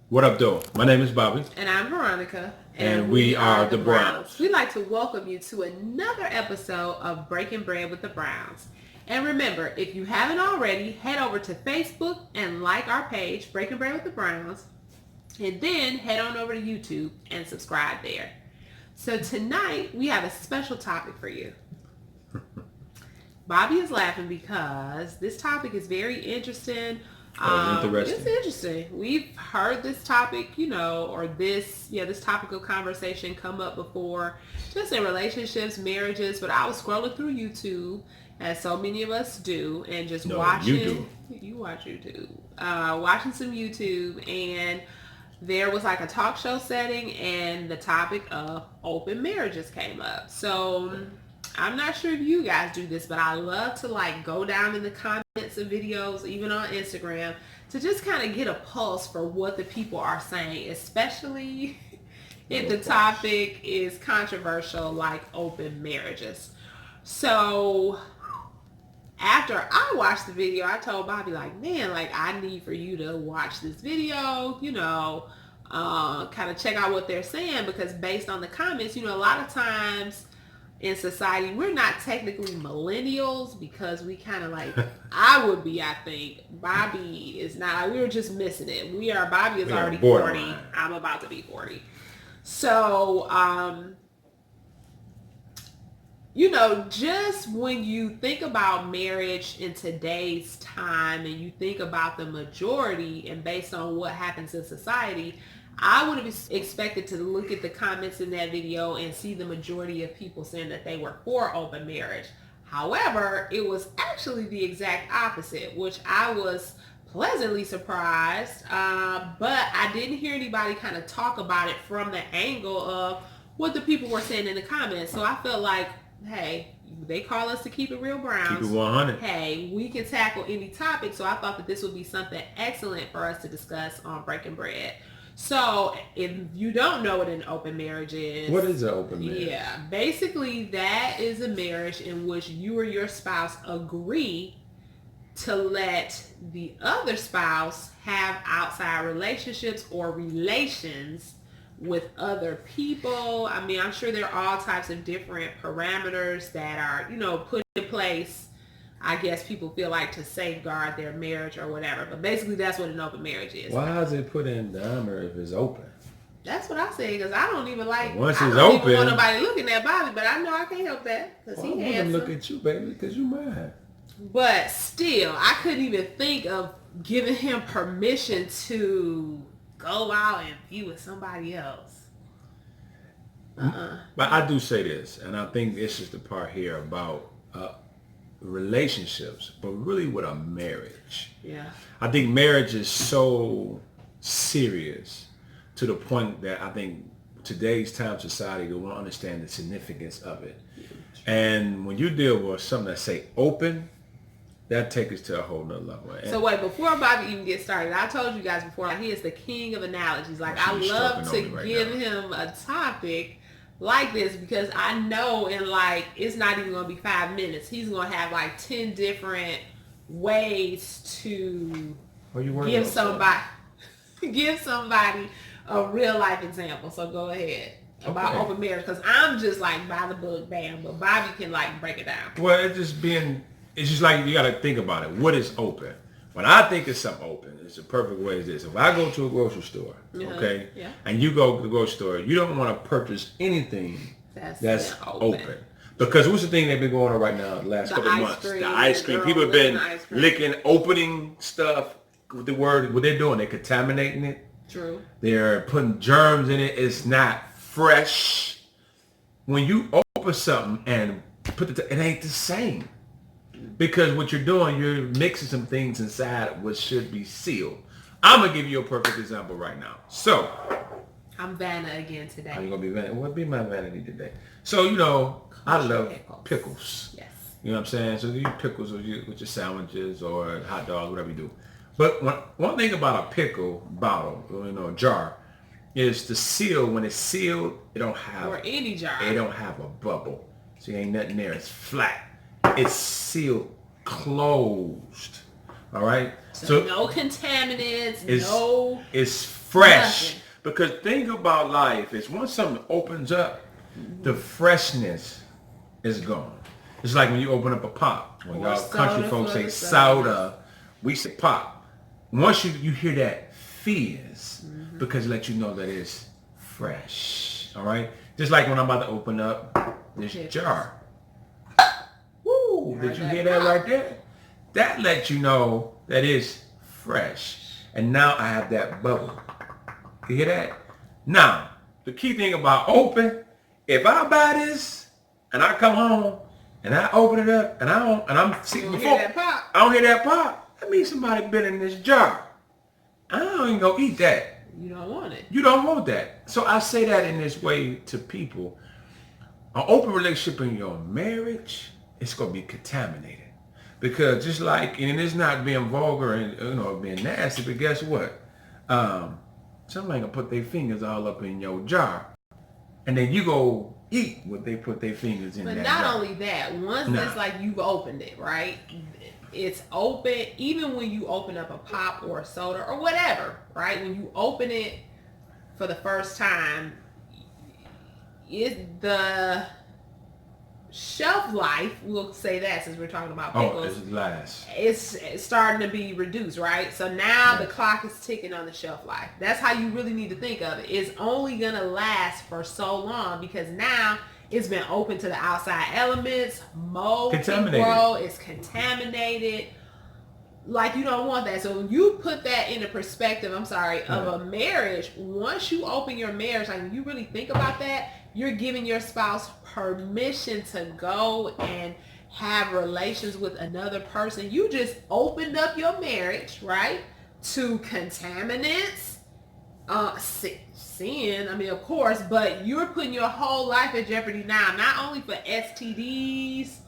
What up, though? My name is Bobby. And I'm Veronica. And we are the Browns. We'd like to welcome you to another episode of Breaking Bread with the Browns. And remember, if you haven't already, head over to Facebook and like our page, Breaking Bread with the Browns. And then head on over to YouTube and subscribe there. So tonight, we have a special topic for you. Bobby is laughing because this topic is very interesting. Interesting. It's interesting. We've heard this topic, or this topic of conversation come up before, just in relationships, marriages. But I was scrolling through YouTube, as so many of us do, and just watching. You do. You watch YouTube. Watching some YouTube, and there was like a talk show setting, and the topic of open marriages came up. So I'm not sure if you guys do this, but I love to go down in the comments of videos, even on Instagram, to just kind of get a pulse for what the people are saying, especially if the topic is controversial like open marriages. So after I watched the video, I told Bobby, man, I need for you to watch this video, kind of check out what they're saying, because based on the comments, a lot of times in society, we're not technically millennials, because we kind of I would be, I think. Bobby is not. We were just missing it. Bobby is already 40. I'm about to be 40. So, just when you think about marriage in today's time, and you think about the majority, and based on what happens in society, I would have expected to look at the comments in that video and see the majority of people saying that they were for open marriage. However, it was actually the exact opposite, which I was pleasantly surprised. But I didn't hear anybody kind of talk about it from the angle of what the people were saying in the comments. So I felt like, hey, they call us to keep it real, Browns. Keep it 100. Hey, we can tackle any topic. So I thought that this would be something excellent for us to discuss on Breaking Bread. So, if you don't know what an open marriage is... What is an open marriage? Yeah, basically that is a marriage in which you or your spouse agree to let the other spouse have outside relationships or relations with other people. I mean, I'm sure there are all types of different parameters that are, put in place, I guess people feel like, to safeguard their marriage or whatever. But basically, that's what an open marriage is. Why is it put in diameter if it's open? That's what I say, because I don't even Once I it's don't open, even want nobody looking at Bobby, but I know I can't help that, because he handsome. I want to look at you, baby, because you mine. But still, I couldn't even think of giving him permission to go out and be with somebody else. But I do say this, and I think this is the part here about relationships, but really with a marriage. Yeah. I think marriage is so serious to the point that I think today's time society don't understand the significance of it. And when you deal with something that say open, that takes us to a whole nother level. So wait, before Bobby even gets started, I told you guys before, he is the king of analogies. I love to give him a topic like this, because I know it's not even going to be 5 minutes. He's going to have 10 different ways to give somebody a real life example. So go ahead about open marriage, because I'm just by the book, bam, but Bobby can break it down. Well, it's just you got to think about it. What is open? When I think it's something open, it's a perfect way is this. If I go to a grocery store, okay, and you go to the grocery store, you don't want to purchase anything that's open. Because what's the thing they've been going on right now the last couple of months? The ice cream. People have been licking, opening stuff with the word. What they're doing, they're contaminating it. True. They're putting germs in it. It's not fresh. When you open something and it ain't the same. Because what you're doing, you're mixing some things inside what should be sealed. I'm going to give you a perfect example right now. So, I'm Vanna again today. Are you going to be Vanna? What be my vanity today? So, I love pickles. Yes. You know what I'm saying? So, you eat pickles with your sandwiches or hot dogs, whatever you do. But one thing about a pickle bottle, a jar, is the seal. When it's sealed, it don't have... Or any jar. It don't have a bubble. So, ain't nothing there. It's flat. It's sealed closed. All right? So no contaminants, it's fresh. Nothing. Because think about life is once something opens up, the freshness is gone. It's like when you open up a pop. When y'all country folks say soda, we say pop. Once you hear that fizz, because it lets you know that it's fresh. All right? Just like when I'm about to open up this jar. Woo! Did you hear that right there? That lets you know that it's fresh. And now I have that bubble. You hear that? Now, the key thing about open, if I buy this and I come home and I open it up and I'm sitting before, I don't hear that pop. That means somebody been in this jar. I don't even go eat that. You don't want it. You don't want that. So I say that in this way to people. An open relationship in your marriage, it's going to be contaminated. Because just like, and it's not being vulgar and being nasty, but guess what? Somebody gonna put their fingers all up in your jar, and then you go eat what they put their fingers in. But that not jar. only that, once it's like you've opened it, right? It's open. Even when you open up a pop or a soda or whatever, right? When you open it for the first time, the shelf life, we'll say that since we're talking about pickles, it's starting to be reduced, right? So now the clock is ticking on the shelf life. That's how you really need to think of it. It's only gonna last for so long because now it's been open to the outside elements, mold can grow, it's contaminated. Like, you don't want that. So when you put that into perspective, of a marriage, once you open your marriage, like when you really think about that, you're giving your spouse permission to go and have relations with another person. You just opened up your marriage, right, to contaminants, sin, of course, but you're putting your whole life at jeopardy now, not only for STDs,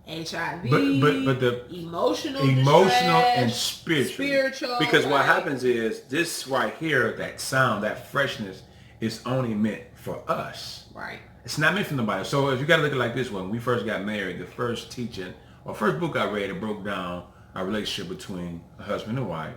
HIV, but the emotional and spiritual. Because what happens is this right here, that sound, that freshness is only meant for us. Right. It's not meant for nobody. So if you got to look at it like this, when we first got married, the first teaching or first book I read, it broke down our relationship between a husband and wife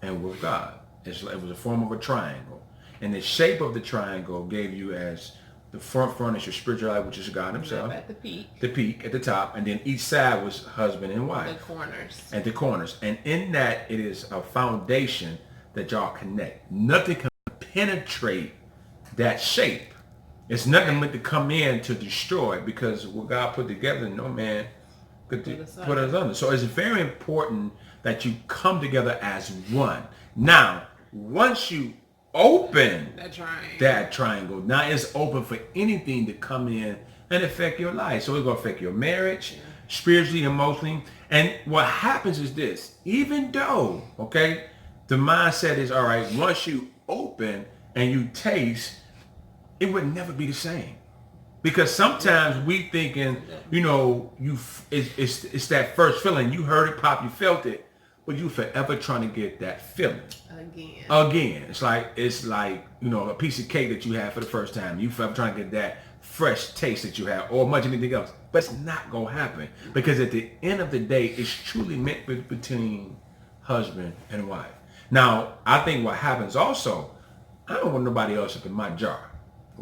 and with God. It was a form of a triangle. And the shape of the triangle gave you as the front is your spiritual life, which is God himself. At the peak. The peak at the top. And then each side was husband and wife. The corners. And the corners. And in that, it is a foundation that y'all connect. Nothing can penetrate that shape. It's nothing meant to come in to destroy, because what God put together, no man could put us under. So it's very important that you come together as one. Now, once you open that triangle, now it's open for anything to come in and affect your life. So it's going to affect your marriage, spiritually, emotionally. And what happens is this, even though, the mindset is, all right, once you open and you taste, it would never be the same. Because sometimes we thinking, it's that first feeling. You heard it pop, you felt it, but you forever trying to get that feeling. Again. It's like, a piece of cake that you had for the first time. You forever trying to get that fresh taste that you have, or much anything else. But it's not going to happen. Because at the end of the day, it's truly meant between husband and wife. Now, I think what happens also, I don't want nobody else up in my jar.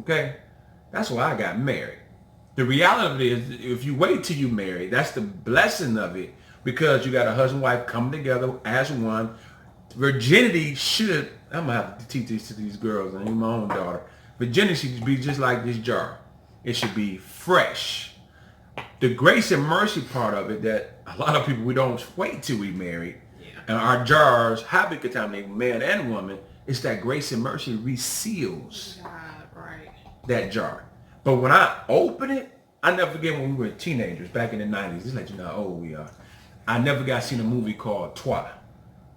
Okay? That's why I got married. The reality is, if you wait till you marry, that's the blessing of it, because you got a husband and wife coming together as one. Virginity should, I'm going to have to teach this to these girls, and even my own daughter. Virginity should be just like this jar. It should be fresh. The grace and mercy part of it, that a lot of people, we don't wait till we marry. And our jars have been contaminated, man and woman. It's that grace and mercy reseals that jar. But when I open it, I never forget when we were teenagers back in the 90s. Just let you know how old we are. I never got seen a movie called Toi.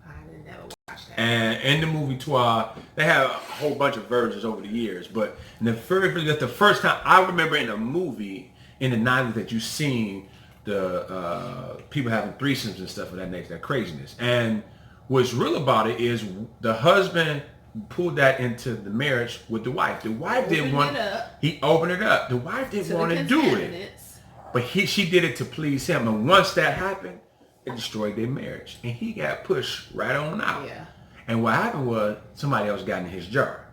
I didn't never watch that. And in the movie Toi, they have a whole bunch of versions over the years. But that's the first time I remember in a movie in the 90s that you seen the people having threesomes and stuff of that nature, that craziness. And what's real about it is the husband pulled that into the marriage with the wife. The wife didn't want it. He opened it up. The wife didn't want to do it. But she did it to please him. And once that happened, it destroyed their marriage. And he got pushed right on out. Yeah. And what happened was somebody else got in his jar.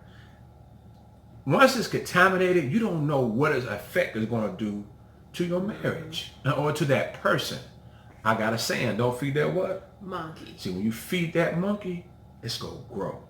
Once it's contaminated, you don't know what its effect is going to do to your marriage or to that person. I got a saying, don't feed that what? Monkey. See, when you feed that monkey, it's going to grow.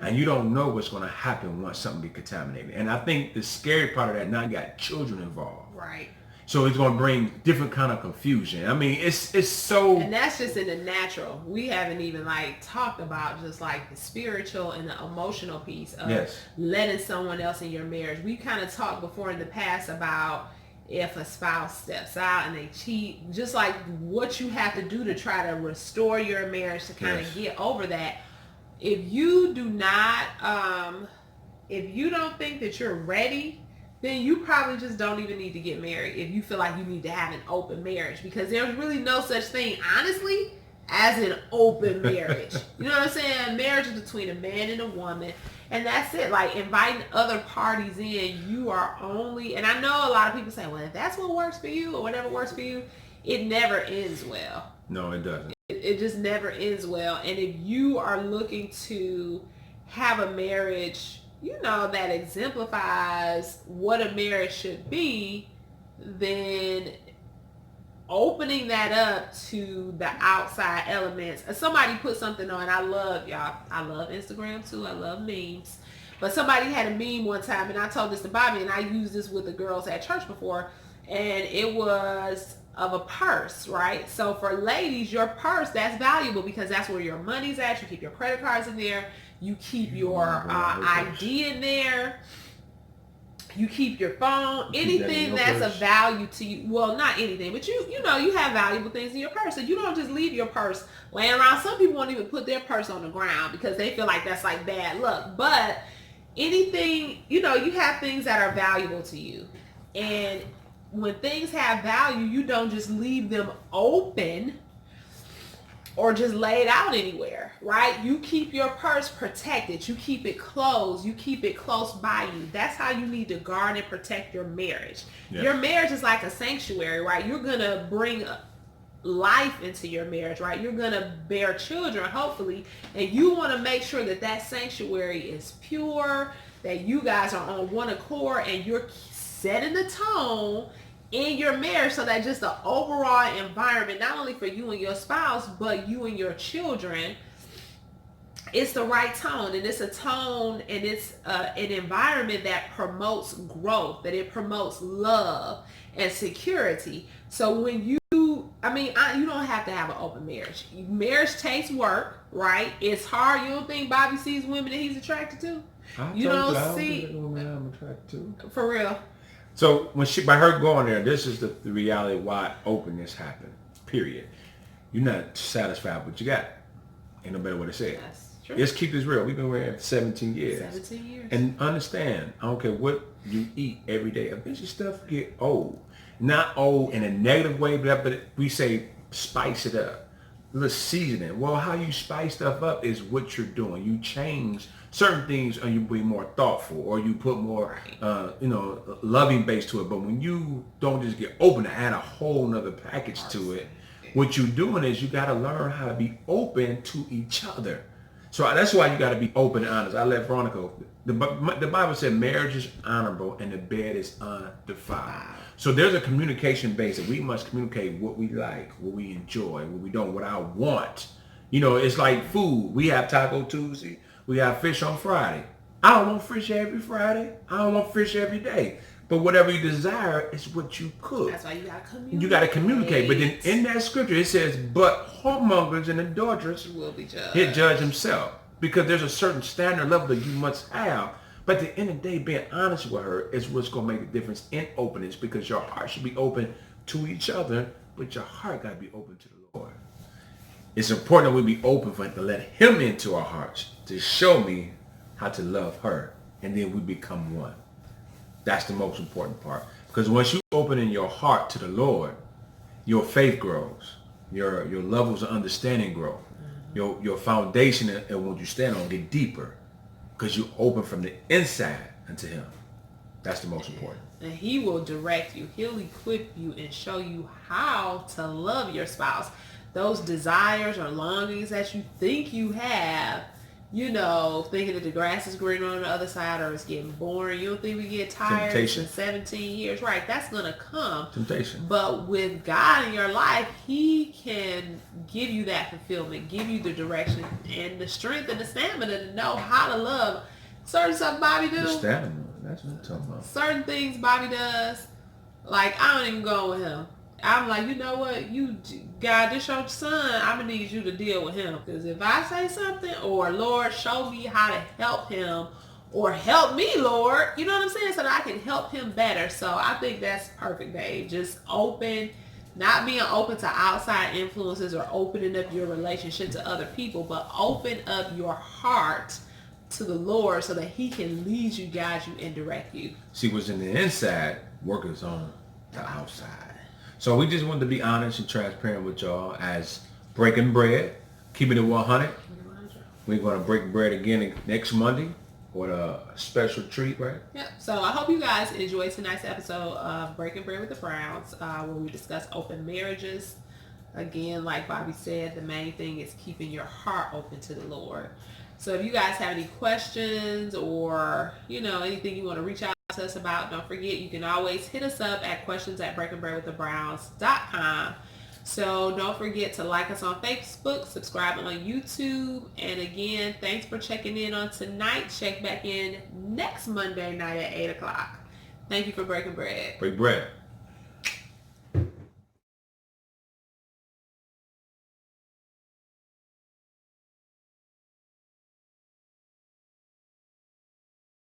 And you don't know what's going to happen once something be contaminated. And I think the scary part of that, now you got children involved. Right. So it's going to bring different kind of confusion. I mean, it's so... And that's just in the natural. We haven't even like talked about just like the spiritual and the emotional piece of letting someone else in your marriage. We kind of talked before in the past about if a spouse steps out and they cheat, just like what you have to do to try to restore your marriage to kind of get over that. If you do not, if you don't think that you're ready, then you probably just don't even need to get married if you feel like you need to have an open marriage, because there's really no such thing, honestly, as an open marriage. You know what I'm saying? Marriage is between a man and a woman, and that's it. Like inviting other parties in, you are only, and I know a lot of people say, well, if that's what works for you or whatever works for you, it never ends well. No, it doesn't. It just never ends well. And if you are looking to have a marriage, you know, that exemplifies what a marriage should be, then opening that up to the outside elements. Somebody put something on, I love Instagram too, I love memes. But somebody had a meme one time, and I told this to Bobby, and I used this with the girls at church before, and it was of a purse, right? So for ladies, your purse, that's valuable because that's where your money's at. You keep your credit cards in there. You keep your ID in there. You keep your phone. Anything that's of value to you. Well, not anything, but you know, you have valuable things in your purse. So you don't just leave your purse laying around. Some people won't even put their purse on the ground because they feel like that's like bad luck. But anything, you know, you have things that are valuable to you. And when things have value, you don't just leave them open or just laid out anywhere, right? You keep your purse protected. You keep it closed. You keep it close by you. That's how you need to guard and protect your marriage. Yeah. Your marriage is like a sanctuary, right? You're going to bring life into your marriage, right? You're going to bear children, hopefully, and you want to make sure that that sanctuary is pure, that you guys are on one accord, and you're setting the tone in your marriage so that just the overall environment, not only for you and your spouse, but you and your children, it's the right tone. And it's a tone, and it's an environment that promotes growth, that it promotes love and security. So when you don't have to have an open marriage. Marriage takes work, right? It's hard. You don't think Bobby sees women that he's attracted to? You don't see women I'm attracted to. For real. So by her going there, this is the reality why openness happened, period. You're not satisfied with what you got. Ain't no better way to say it. That's true. Let's keep this real. We've been married for 17 years. 17 years. And understand, I don't care what you eat every day. Eventually stuff get old. Not old in a negative way, but we say spice it up. Let's season it. Well, how you spice stuff up is what you're doing. You change certain things, or you be more thoughtful, or you put more, loving base to it. But when you don't just get open to add a whole nother package to it, what you're doing is you got to learn how to be open to each other. So that's why you got to be open and honest. I let Veronica. The Bible said marriage is honorable and the bed is undefiled. So there's a communication base that we must communicate what we like, what we enjoy, what we don't, what I want. You know, it's like food. We have Taco Tuesday. We have fish on Friday. I don't want fish every Friday. I don't want fish every day. But whatever you desire is what you cook. That's why you got to communicate. You got to communicate. But then in that scripture, it says, but whoremongers and adulterers will be judged. He'll judge himself. Because there's a certain standard level that you must have. But at the end of the day, being honest with her is what's going to make a difference in openness, because your heart should be open to each other, but your heart got to be open to the Lord. It's important that we be open for him to let him into our hearts, to show me how to love her, and then we become one. That's the most important part. Because once you open in your heart to the Lord, your faith grows. Your levels of understanding grow. Your foundation and what you stand on get deeper, because you open from the inside unto him. That's the most important. And he will direct you. He'll equip you and show you how to love your spouse. Those desires or longings that you think you have, thinking that the grass is greener on the other side or it's getting boring. You don't think we get tired? Temptation. In 17 years. Right. That's going to come. Temptation. But with God in your life, he can give you that fulfillment, give you the direction and the strength and the stamina to know how to love. Certain stuff Bobby do. The stamina. That's what I'm talking about. Certain things Bobby does. Like, I don't even go with him. I'm like, you know what? God, this your son. I'm going to need you to deal with him. Because if I say something, or Lord, show me how to help him, or help me, Lord, you know what I'm saying? So that I can help him better. So I think that's perfect, babe. Just open, not being open to outside influences or opening up your relationship to other people, but open up your heart to the Lord so that he can lead you, guide you, and direct you. See, what's in the inside, work is on the outside. So we just wanted to be honest and transparent with y'all as breaking bread, keeping it 100. We're going to break bread again next Monday with a special treat, right? Yep. So I hope you guys enjoyed tonight's episode of Breaking Bread with the Browns, where we discuss open marriages. Again, like Bobby said, the main thing is keeping your heart open to the Lord. So if you guys have any questions or, anything you want to reach out to us about, don't forget, you can always hit us up at questions@breakingbreadwiththebrowns.com. So don't forget to like us on Facebook, subscribe on YouTube. And again, thanks for checking in on tonight. Check back in next Monday night at 8 o'clock. Thank you for breaking bread. Break bread.